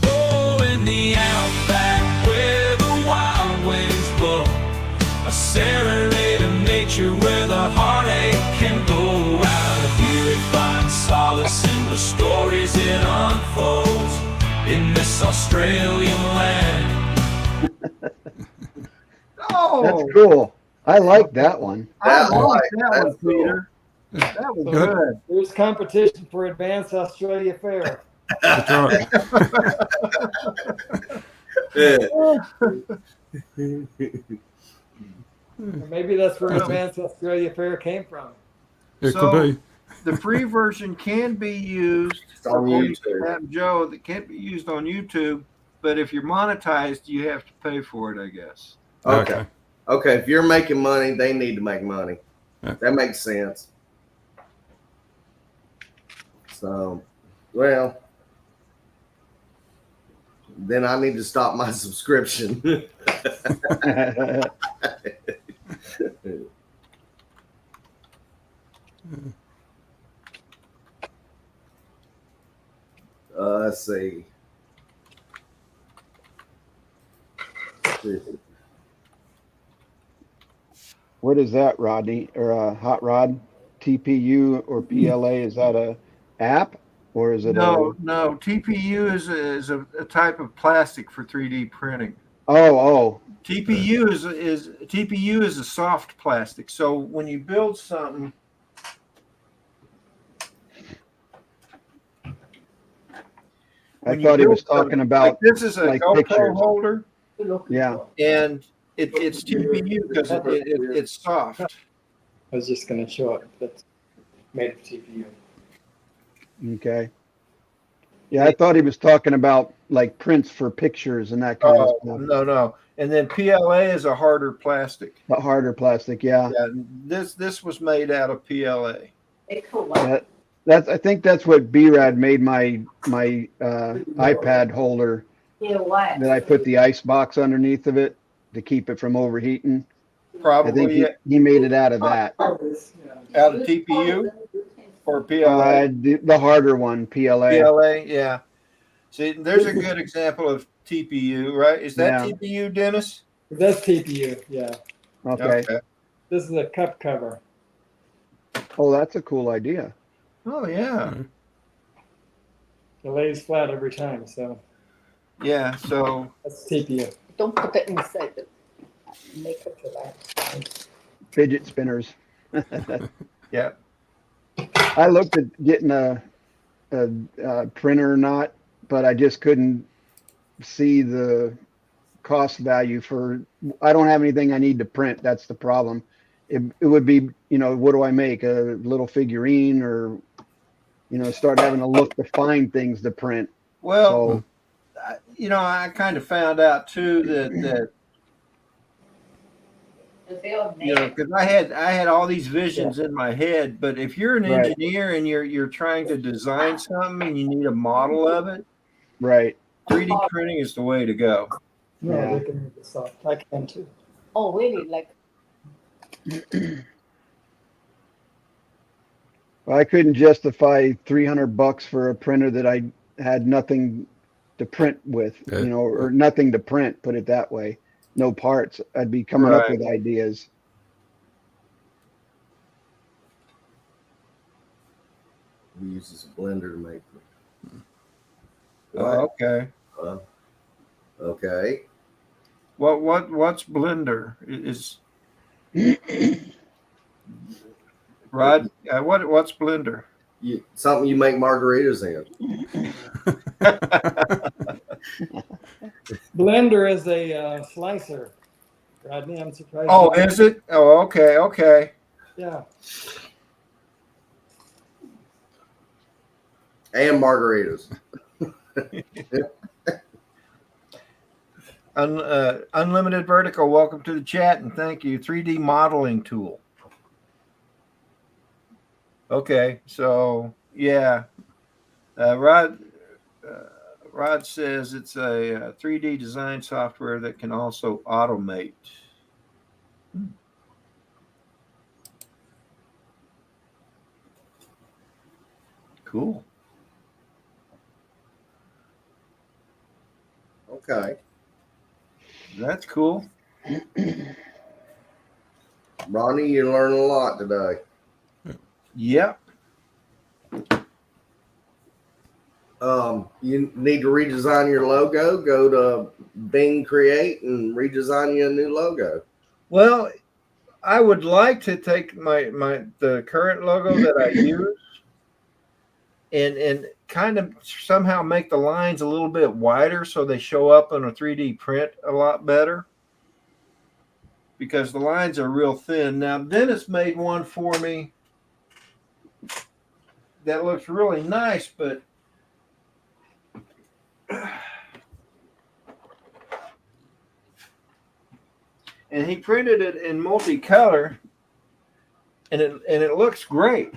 Oh, in the outback where the wild winds blow, a serenade of nature where the heartache can go. Out of here we find solace in the stories it unfolds in this Australian land. Oh, That's cool. I like that one. I Yeah, like that one, that's cool. Peter. That was Good. good. There's competition for Advanced Australia Fair. That's right. Yeah. Or maybe that's where Advanced Australia Fair came from. It So- could be. The free version can be used It's on according to YouTube. Matt and Joe. That can't be used on YouTube, but if you're monetized, you have to pay for it, I guess. Okay. Okay. If you're making money, they need to make money. Yeah. That makes sense. So, well, then I need to stop my subscription. Let's see. What is that, Rodney? Or Hot Rod? TPU or PLA? Is that a app or is it No. TPU is a type of plastic for 3D printing. Oh. TPU is a soft plastic. So when you build something, I when you thought he build was talking something, about like this is a like GoPro pictures. holder, Yeah. and it's TPU because it's soft. I was just going to show it. That's made of TPU. Okay. Yeah, I thought he was talking about like prints for pictures and that kind of Oh, stuff. no. And then PLA is a harder plastic. The harder plastic, yeah. Yeah, this was made out of PLA. I think that's what B-Rad made my iPad holder that I put the ice box underneath of it to keep it from overheating. I think Probably he made it out of that. out of TPU or PLA. The harder one, PLA. PLA, yeah. See, there's a good example of TPU, right? Is that Yeah. TPU, Dennis? That's TPU, yeah. Okay. This is a cup cover. Oh, that's a cool idea. Oh, yeah. It lays flat every time, so Yeah, so that's TPU. Don't put it inside the makeup for that. Fidget spinners. yeah. I looked at getting a printer or not, but I just couldn't see the cost value for. I don't have anything I need to print. That's the problem. It would be, what do I make? A little figurine or, start having to look to find things to print. Well, I kind of found out too that because I had all these visions in my head, but if you're an Right. engineer and you're trying to design something and you need a model of it, Right. 3D printing is the way to go. No, Yeah. they can make it soft. I can too. Oh, really? Like, I couldn't justify $300 for a printer that I had nothing to print with, Yeah. or nothing to print, put it that way. No parts. I'd be coming up Right. with ideas. He uses a blender to make them. Oh, okay. Okay. What's Blender? Is Rod? What's Blender? Something you make margaritas in. Blender is a slicer. Rodney, I'm surprised. Oh, is it? Oh, okay. Yeah. And margaritas. Unlimited Vertical, welcome to the chat and thank you. 3D modeling tool. Okay, so yeah, Rod Rod says it's a 3D design software that can also automate. Cool. Okay. That's cool. Ronnie, you learned a lot today. Yep. You need to redesign your logo. Go to Bing Create and redesign you a new logo. Well, I would like to take the current logo that I use and kind of somehow make the lines a little bit wider so they show up on a 3D print a lot better, because the lines are real thin. Now, Dennis made one for me that looks really nice, but and he printed it in multicolor, and it looks great.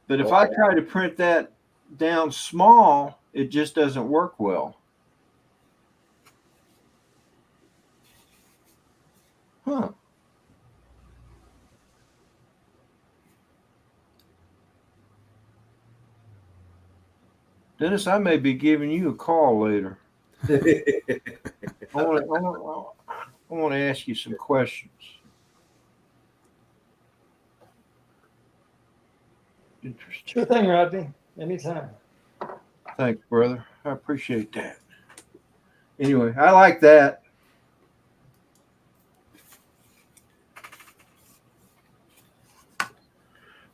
But if I try to print that down small, it just doesn't work well. Huh. Dennis, I may be giving you a call later. I want to ask you some questions. Interesting. Sure thing, Rodney. Anytime. Thanks, brother. I appreciate that. Anyway, I like that.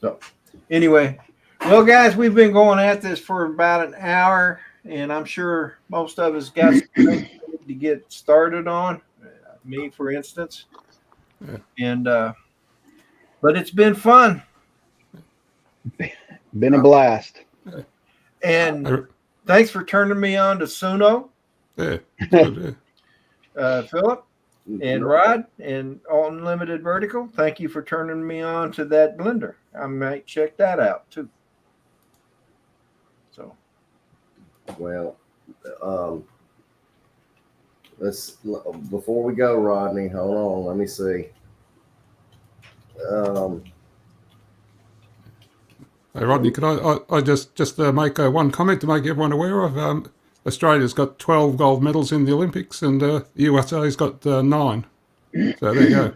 So, anyway, well, guys, we've been going at this for about an hour, and I'm sure most of us got something to get started on. Me, for instance, and but it's been fun. Been a blast. And thanks for turning me on to Suno, Yeah. Good, Philip and Rod and Unlimited Vertical. Thank you for turning me on to that blender. I might check that out too. So, Well, let's before we go, Rodney. Hold on, let me see. Hey, Rodney, could I just make one comment to make everyone aware of? Australia's got 12 gold medals in the Olympics, and the USA's got 9. So there you go.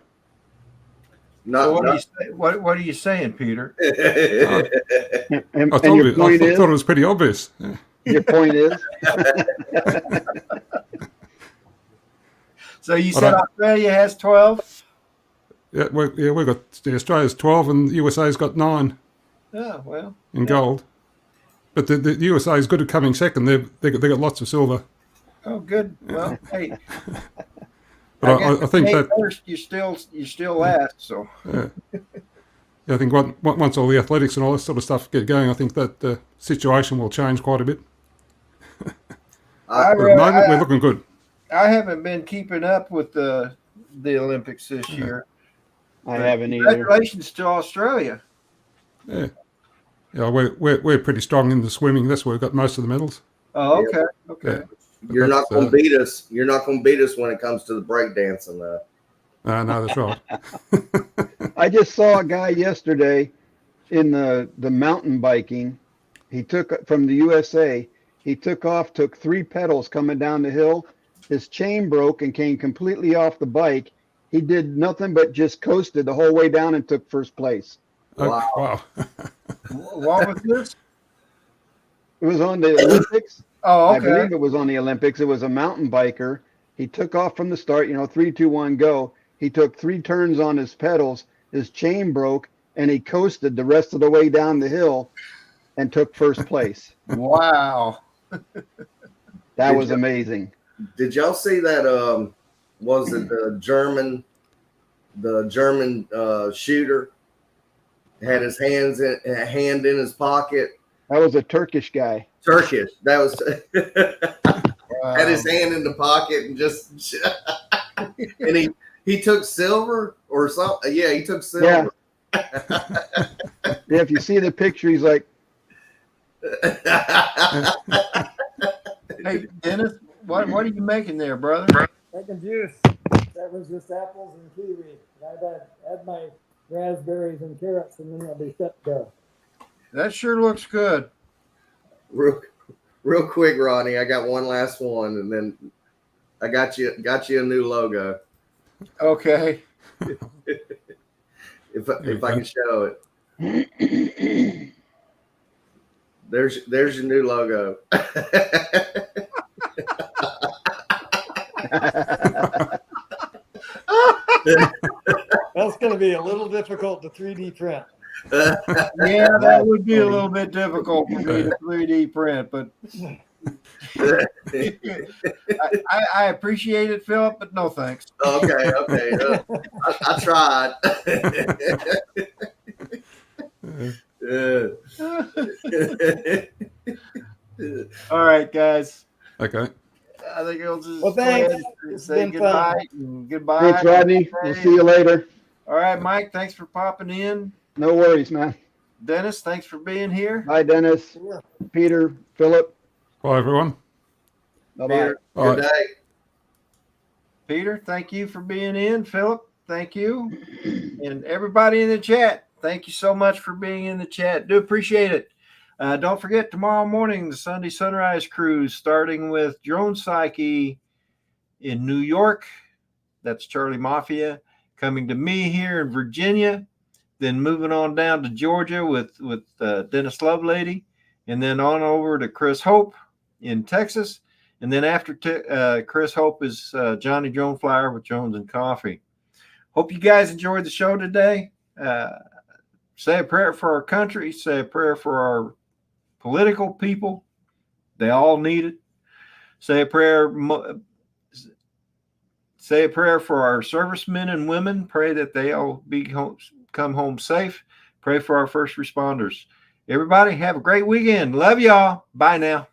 What are you saying, Peter? And I thought your point is, it was pretty obvious. Yeah. your point is, So you said Australia has 12? Yeah, we've got Australia's 12 and the USA's got 9 well, in gold. But the USA is good at coming second. They got lots of silver. Oh, good. Well, hey. But I think that first you still last. So yeah, I think once all the athletics and all this sort of stuff get going, I think that the situation will change quite a bit. But at the moment, we're looking good. I haven't been keeping up with the Olympics this year. I haven't either. Congratulations to Australia. Yeah, we're pretty strong in the swimming. That's where we've got most of the medals. Oh, okay, okay. Yeah. You're not going to beat us. You're not going to beat us when it comes to the breakdancing, though. No, that's right. I just saw a guy yesterday in the mountain biking. He took from the USA. He took 3 pedals coming down the hill. His chain broke and came completely off the bike. He did nothing but just coasted the whole way down and took first place. Wow. What was this? It was on the Olympics. Oh, okay. I believe it was on the Olympics. It was a mountain biker. He took off from the start, 3, 2, 1, go. He took 3 turns on his pedals. His chain broke, and he coasted the rest of the way down the hill and took first place. Wow. That was amazing. Did y'all see that? Was it the German shooter had his hand in his pocket? That was a Turkish guy. Turkish. That was Wow. had his hand in the pocket and just and he took silver or something. Yeah, he took silver. Yeah, if you see the picture, he's like, Hey, Dennis, what are you making there, brother? Making juice. That was just apples and kiwi. I'd add my raspberries and carrots, and then I'll be set to go. That sure looks good. Real quick, Rodney, I got one last one, and then I got you a new logo. Okay. If I can show it. There's your new logo. That's going to be a little difficult to 3D print. Yeah, that would be a little bit difficult for me to 3D print, but I appreciate it, Philip, but no thanks. Okay. I tried. All right, guys. Okay. I think it'll just Well, thanks. It's say been goodbye fun. and goodbye. Thanks, Rodney. We'll see you later. All right, Mike, thanks for popping in. No worries, man. Dennis, thanks for being here. Bye, Dennis. Peter, Philip. Bye, everyone. Bye-bye. Peter, All good right. day. Peter, thank you for being in. Philip, thank you. And everybody in the chat, thank you so much for being in the chat. Do appreciate it. Don't forget, tomorrow morning, the Sunday Sunrise Cruise, starting with Drone Psyche in New York. That's Charlie Mafia. Coming to me here in Virginia. Then moving on down to Georgia with Dennis Lovelady. And then on over to Chris Hope in Texas. And then after Chris Hope is Johnny Drone Flyer with Jones and Coffee. Hope you guys enjoyed the show today. Say a prayer for our country. Say a prayer for our political people. They all need it. Say a prayer for our servicemen and women. Pray that they all come home safe. Pray for our first responders. Everybody have a great weekend. Love y'all. Bye now.